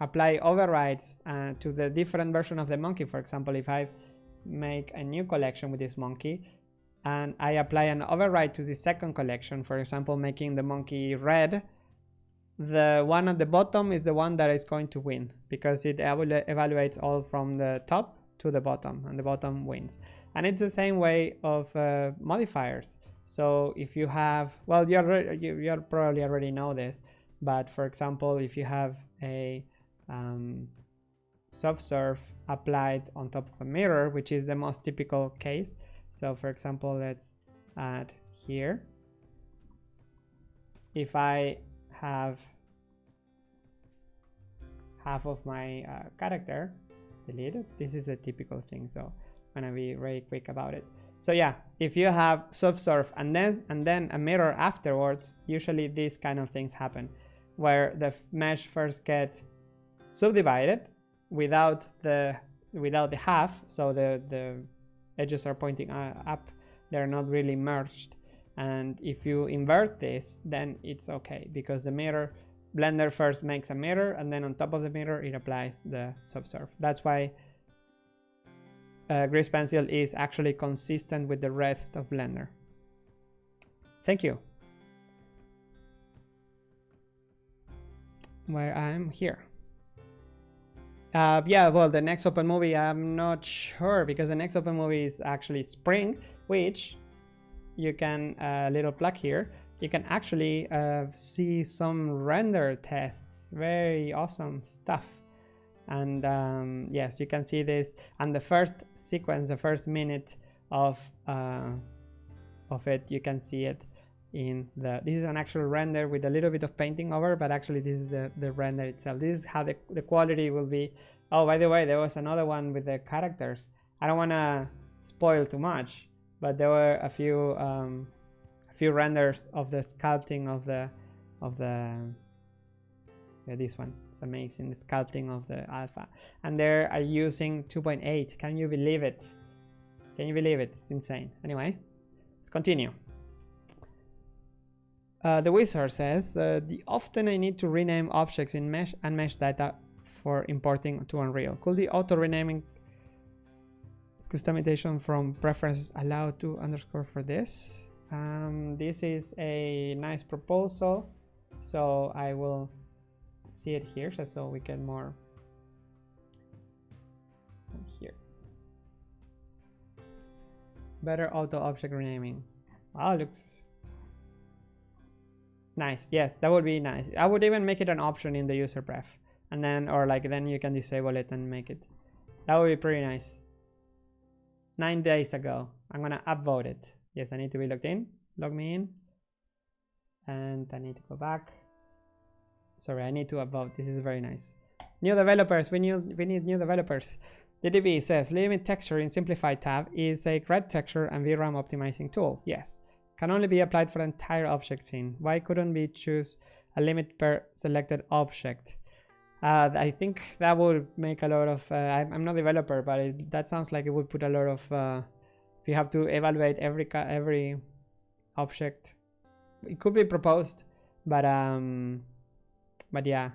apply overrides to the different version of the monkey. For example, if I make a new collection with this monkey and I apply an override to the second collection, for example, making the monkey red, the one at the bottom is the one that is going to win, because it evaluates all from the top to the bottom, and the bottom wins. And it's the same way of modifiers. So if you have, well, you probably already know this, but for example, if you have a subsurf applied on top of a mirror, which is the most typical case. So for example, let's add here. If I have half of my character deleted, this is a typical thing, so I'm gonna be very quick about it. So yeah, if you have subsurf and then a mirror afterwards, usually these kind of things happen, where the mesh first get subdivided without the half, so the edges are pointing up, they're not really merged. And if you invert this, then it's okay, because the mirror, Blender first makes a mirror, and then on top of the mirror it applies the subsurf. That's why Grease Pencil is actually consistent with the rest of Blender. Thank you. Where I'm here. Yeah, well, the next open movie, I'm not sure, because the next open movie is actually spring, which you can, little plug here, you can actually see some render tests, very awesome stuff. And yes, you can see this, and the first sequence, the first minute of it, you can see it in the, this is an actual render with a little bit of painting over, but actually this is the render itself. This is how the quality will be. Oh, by the way, there was another one with the characters. I don't want to spoil too much, but there were a few renders of the sculpting of the yeah, this one. It's amazing, the sculpting of the alpha, and they are using 2.8. Can you believe it? Can you believe it? It's insane. Anyway, let's continue. The wizard says, often I need to rename objects in mesh and mesh data for importing to Unreal. Could the auto renaming customization from preferences allow to underscore for this? This is a nice proposal, so I will see it here so we get more here. Better auto object renaming. Wow, looks nice. Yes, that would be nice. I would even make it an option in the user pref, and then, or like, then you can disable it and make it. That would be pretty nice. 9 days ago. I'm gonna upvote it. Yes, I need to be logged in. Log me in, and I need to go back. Sorry, I need to upvote. This is very nice. New developers. We need new developers. DDB says limit texture in simplified tab is a great texture and VRAM optimizing tool. Yes. Can only be applied for the entire object scene. Why couldn't we choose a limit per selected object? I think that would make a lot of... I'm not a developer, but that sounds like it would put a lot of... if you have to evaluate every object, it could be proposed, but yeah,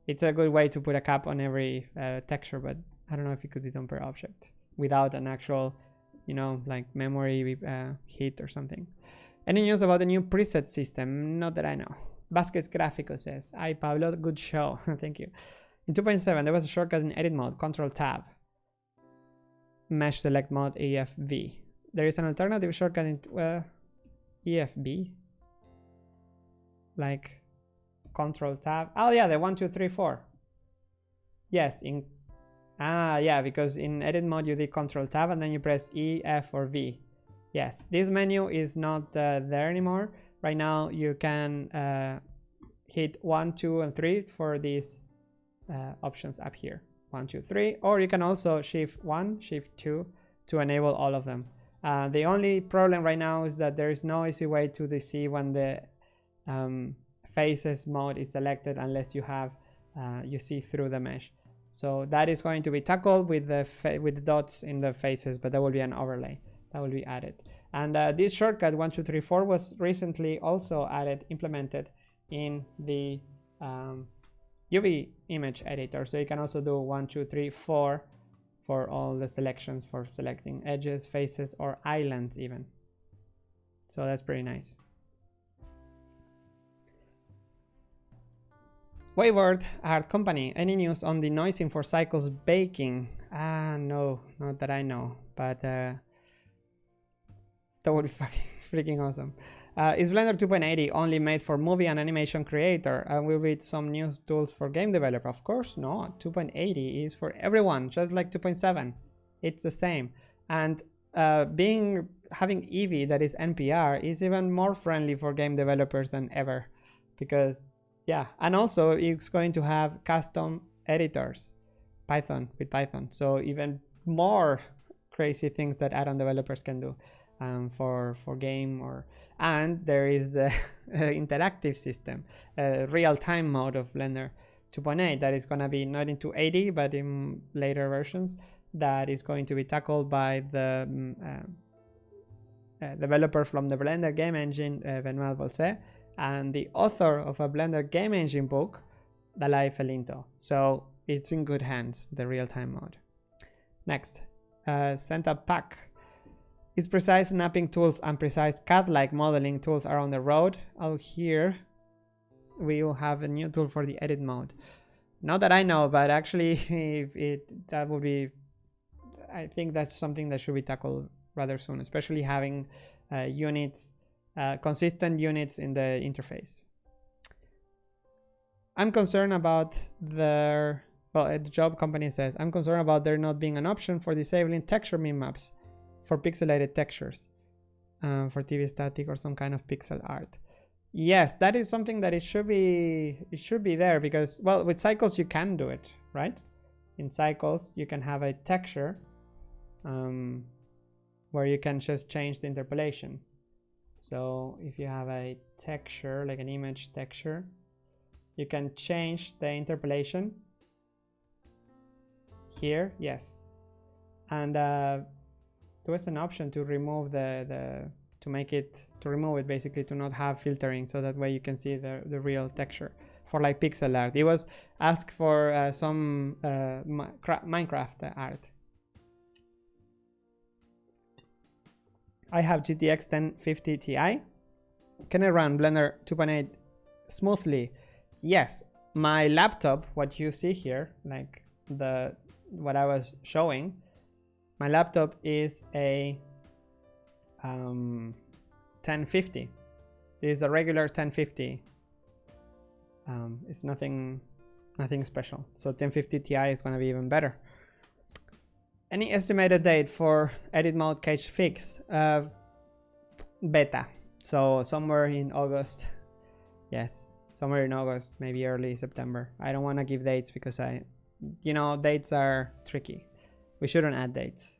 it's a good way to put a cap on every texture, but I don't know if it could be done per object without an actual, you know, like memory hit or something. Any news about the new preset system? Not that I know. Vasquez Gráfico says, hi Pablo, good show. Thank you. In 2.7 there was a shortcut in edit mode, Control Tab, mesh select mode, EFV. There is an alternative shortcut in EFB, like Control Tab. Oh yeah, the 1, 2, 3, 4. Yes, in yeah, because in edit mode you did Control Tab and then you press E, F, or V. Yes, this menu is not there anymore. Right now you can hit 1, 2, and 3 for these options up here. 1, 2, 3, or you can also Shift 1, Shift 2 to enable all of them. The only problem right now is that there is no easy way to see when the faces mode is selected unless you have you see through the mesh. So that is going to be tackled with the dots in the faces, but that will be an overlay that will be added. And this shortcut 1, 2, 3, 4 was recently also implemented in the UV image editor. So you can also do 1, 2, 3, 4 for all the selections for selecting edges, faces, or islands even. So that's pretty nice. Wayward Art Company, any news on the noising for cycles baking? No, not that I know, but that would be freaking awesome. Is Blender 2.80 only made for movie and animation creator? And will be some new tools for game developer? Of course not. 2.80 is for everyone, just like 2.7. It's the same. And having Eevee that is NPR is even more friendly for game developers than ever, because yeah, and also it's going to have custom editors, Python with Python, so even more crazy things that add-on developers can do for game. And there is the interactive system, real-time mode of Blender 2.8 that is going to be not in 280 but in later versions, that is going to be tackled by the developer from the Blender game engine, Benoit Bolset, and the author of a Blender game engine book, Dalai Felinto. So it's in good hands, the real-time mode. Next, setup pack. Is precise snapping tools and precise CAD-like modeling tools are on the road? Oh, here we will have a new tool for the edit mode. Not that I know, but actually that would be, I think that's something that should be tackled rather soon, especially having units, consistent units in the interface. I'm concerned about the job company says, I'm concerned about there not being an option for disabling texture min-maps for pixelated textures for TV static or some kind of pixel art. Yes, that is something that it should be there, because, well, with cycles you can do it, right? In cycles you can have a texture where you can just change the interpolation. So if you have a texture, like an image texture, you can change the interpolation here, yes. And there was an option to remove to remove it, basically to not have filtering, so that way you can see the real texture for like pixel art. It was asked for some Minecraft art. I have GTX 1050 Ti. Can I run Blender 2.8 smoothly? Yes. My laptop, what you see here, like what I was showing, my laptop is a 1050. It is a regular 1050. It's nothing special. So 1050 Ti is going to be even better. Any estimated date for edit mode cache fix? Beta. So somewhere in August. Yes, somewhere in August, maybe early September. I don't want to give dates because dates are tricky. We shouldn't add dates.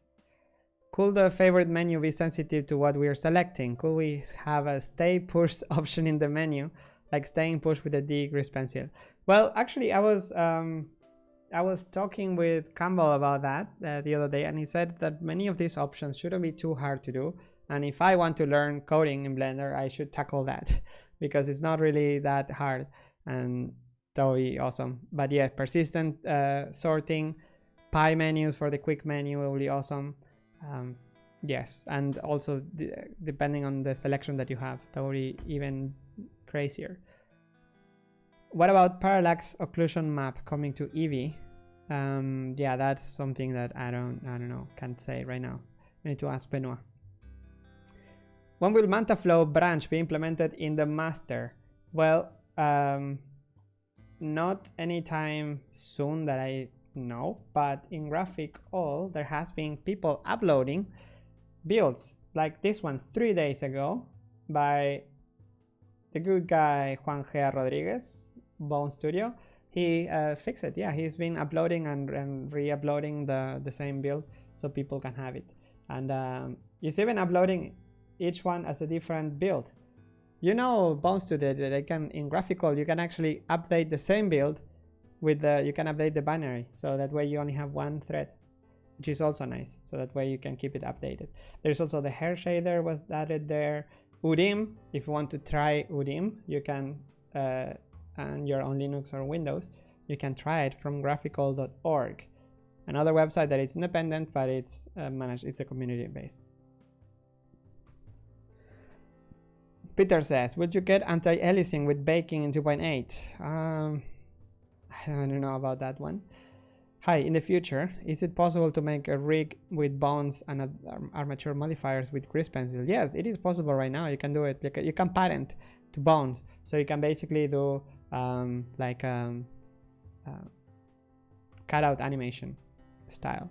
Could the favorite menu be sensitive to what we are selecting? Could we have a stay pushed option in the menu, like staying pushed with the decrease pencil? Well, actually, I was talking with Campbell about that the other day, and he said that many of these options shouldn't be too hard to do. And if I want to learn coding in Blender, I should tackle that because it's not really that hard, and that would be awesome. But yeah, persistent sorting, pie menus for the quick menu will be awesome. Yes, and also depending on the selection that you have, that would be even crazier. What about parallax occlusion map coming to Eevee? Yeah, that's something that I don't know, can't say right now. I need to ask Benoit. When will MantaFlow branch be implemented in the master? Well, not anytime soon that I know, but in Graphic All there has been people uploading builds like this one 3 days ago by the good guy Juan G. Rodriguez, Bone Studio. He fixed it. Yeah, he's been uploading and re-uploading the same build so people can have it. And he's even uploading each one as a different build. Bone Studio, that I can, in Graphical, you can actually update the same build with you can update the binary, so that way you only have one thread, which is also nice, so that way you can keep it updated. There's also the hair shader was added there. Udim, if you want to try Udim, you can, and you're on Linux or Windows, you can try it from graphical.org, another website that is independent, but it's managed, it's a community base. Peter says, would you get anti-aliasing with baking in 2.8? I don't know about that one. Hi, in the future, is it possible to make a rig with bones and armature modifiers with grease pencil? Yes, it is possible right now. You can do it. You can patent to bones. So you can basically do cutout animation style.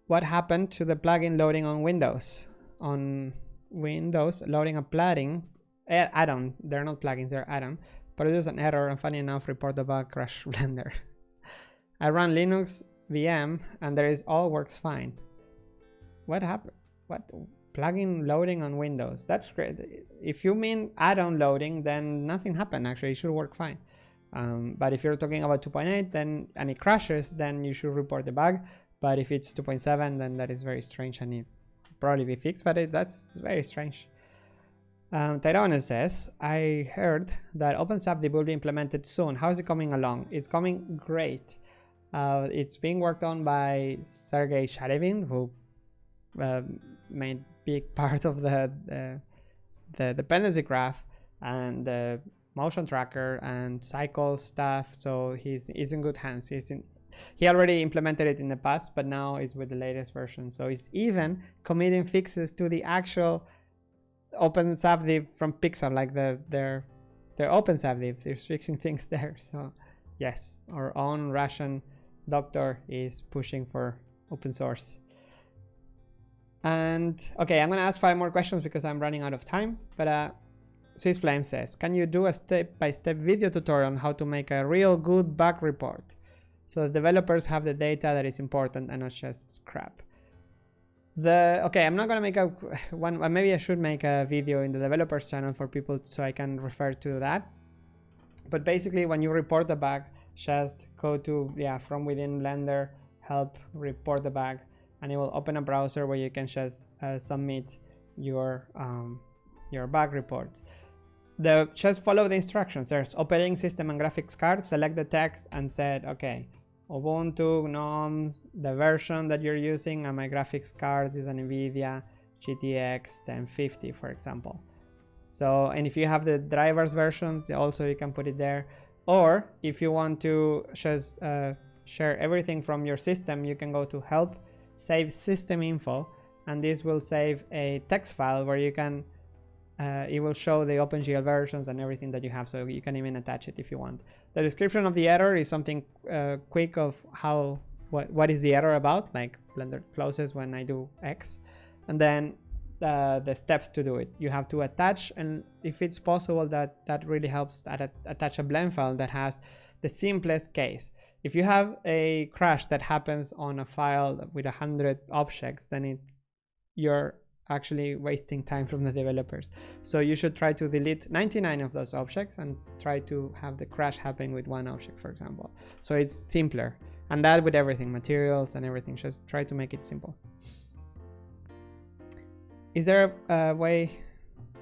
What happened to the plugin loading on Windows? On Windows, loading a plugin, add-on, they're not plugins, they're add-on, produce an error and funny enough report the bug, crash Blender. I run Linux VM and there is all works fine. What happened? What? Plugin loading on Windows? That's great. If you mean add-on loading, then nothing happened. Actually, it should work fine. But if you're talking about 2.8 then and it crashes, then you should report the bug. But if it's 2.7, then that is very strange and it probably be fixed. But that's very strange. Tyrone says, I heard that OpenSubdiv will be implemented soon. How is it coming along? It's coming great. It's being worked on by Sergey Sharevin, who made big part of the dependency graph and the motion tracker and cycle stuff. So he's in good hands. He already implemented it in the past, but now is with the latest version. So he's even committing fixes to the actual OpenSubdiv from Pixar, like their OpenSubdiv. They're fixing things there. So yes, our own Russian doctor is pushing for open source. And okay, I'm gonna ask 5 more questions because I'm running out of time. But Swiss Flame says, can you do a step-by-step video tutorial on how to make a real good bug report so the developers have the data that is important and not just scrap? Okay, I'm not gonna make a one. Maybe I should make a video in the developers channel for people so I can refer to that. But basically, when you report the bug, just go to from within Blender, help report the bug, and it will open a browser where you can just submit your bug reports. Just follow the instructions. There's operating system and graphics card. Select the text and said, okay, Ubuntu, GNOME, the version that you're using, and my graphics card is an NVIDIA GTX 1050, for example. So, and if you have the drivers versions, also you can put it there. Or if you want to just share everything from your system, you can go to help, save system info, and this will save a text file where you can it will show the OpenGL versions and everything that you have, so you can even attach it if you want. The description of the error is something quick of what is the error about, like Blender closes when I do X, and then the steps to do it. You have to attach, and if it's possible, that really helps, attach a blend file that has the simplest case. If you have a crash that happens on a file with 100 objects, then you're actually wasting time from the developers. So you should try to delete 99 of those objects and try to have the crash happen with 1 object, for example. So it's simpler, and that with everything, materials and everything. Just try to make it simple. Is there a way?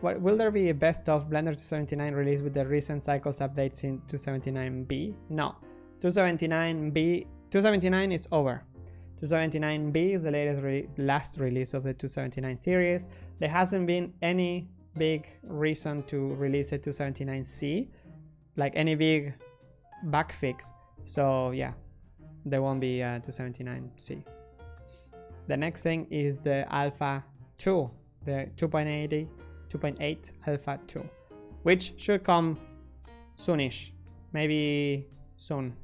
Will there be a best of Blender 279 release with the recent cycles updates in 279B? No, 279 is over. 279B is the last release of the 279 series. There hasn't been any big reason to release a 279C, like any big bug fix. So yeah, there won't be a 279C. The next thing is the Alpha 2, the 2.8 Alpha 2, which should come soonish, maybe soon.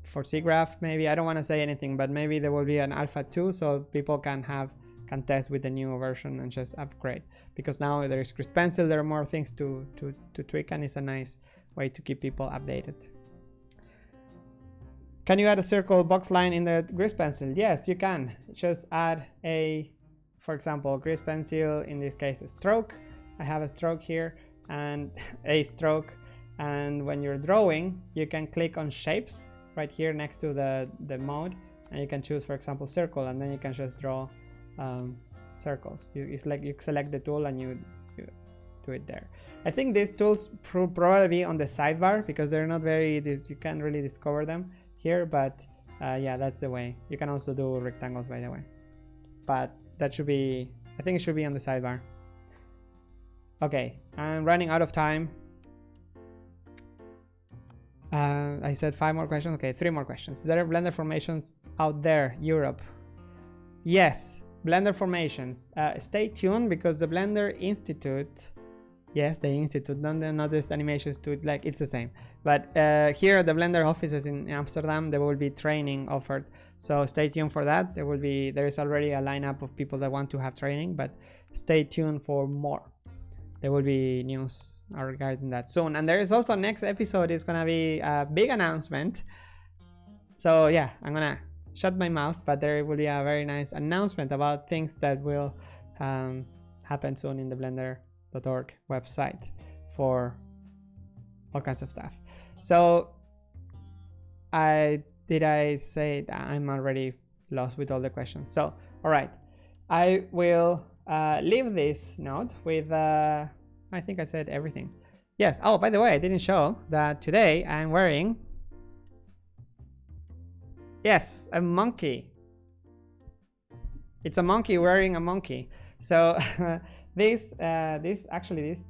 For SIGGRAPH, maybe. I don't want to say anything, but maybe there will be an Alpha 2 so people can test with the new version and just upgrade, because now there is Grease Pencil, there are more things to tweak, and it's a nice way to keep people updated. Can you add a circle box line in the Grease Pencil? Yes, you can. Just add for example, Grease Pencil, in this case a stroke. I have a stroke here and a stroke, and when you're drawing you can click on shapes right here next to the mode, and you can choose, for example, circle, and then you can just draw circles. It's like you select the tool and you do it there. I think these tools probably be on the sidebar because they're not you can't really discover them here, but yeah, that's the way. You can also do rectangles, by the way, but that should be, I think it should be on the sidebar. Okay, I'm running out of time. I said 5 more questions. Okay, 3 more questions. There are Blender formations out there, Europe? Yes, Blender formations. Stay tuned because the Blender Institute, yes, the Institute, not just Animation Institute, like it's the same. But here at the Blender offices in Amsterdam, there will be training offered. So stay tuned for that. There is already a lineup of people that want to have training, but stay tuned for more. There will be news regarding that soon. And there is also next episode is gonna be a big announcement. So yeah, I'm gonna shut my mouth, but there will be a very nice announcement about things that will happen soon in the blender.org website for all kinds of stuff. So did I say that I'm already lost with all the questions? So all right, I will leave this note with I think I said everything. Yes. Oh, by the way, I didn't show that today I'm wearing, yes, a monkey. It's a monkey wearing a monkey. So this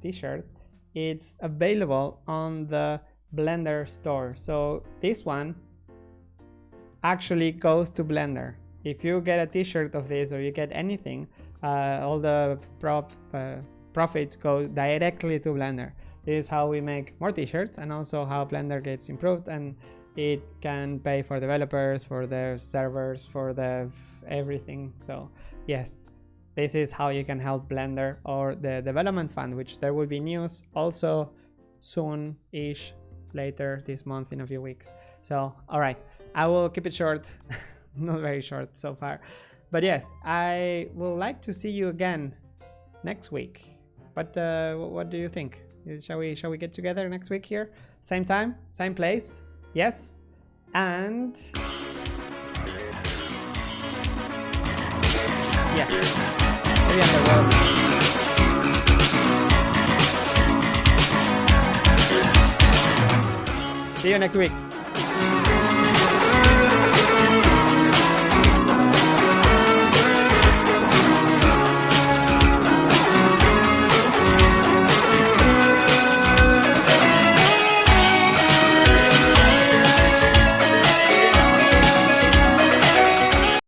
t-shirt, it's available on the Blender store. So this one actually goes to Blender. If you get a t-shirt of this or you get anything, all the profits go directly to Blender. This is how we make more t-shirts, and also how Blender gets improved, and it can pay for developers, for their servers, for the everything. So yes, this is how you can help Blender or the development fund, which there will be news also soon-ish, later this month, in a few weeks. So all right, I will keep it short. Not very short so far, but yes, I would like to see you again next week. But what do you think? Shall we get together next week here, same time, same place? Yes. And yeah, maybe on the road. See you next week.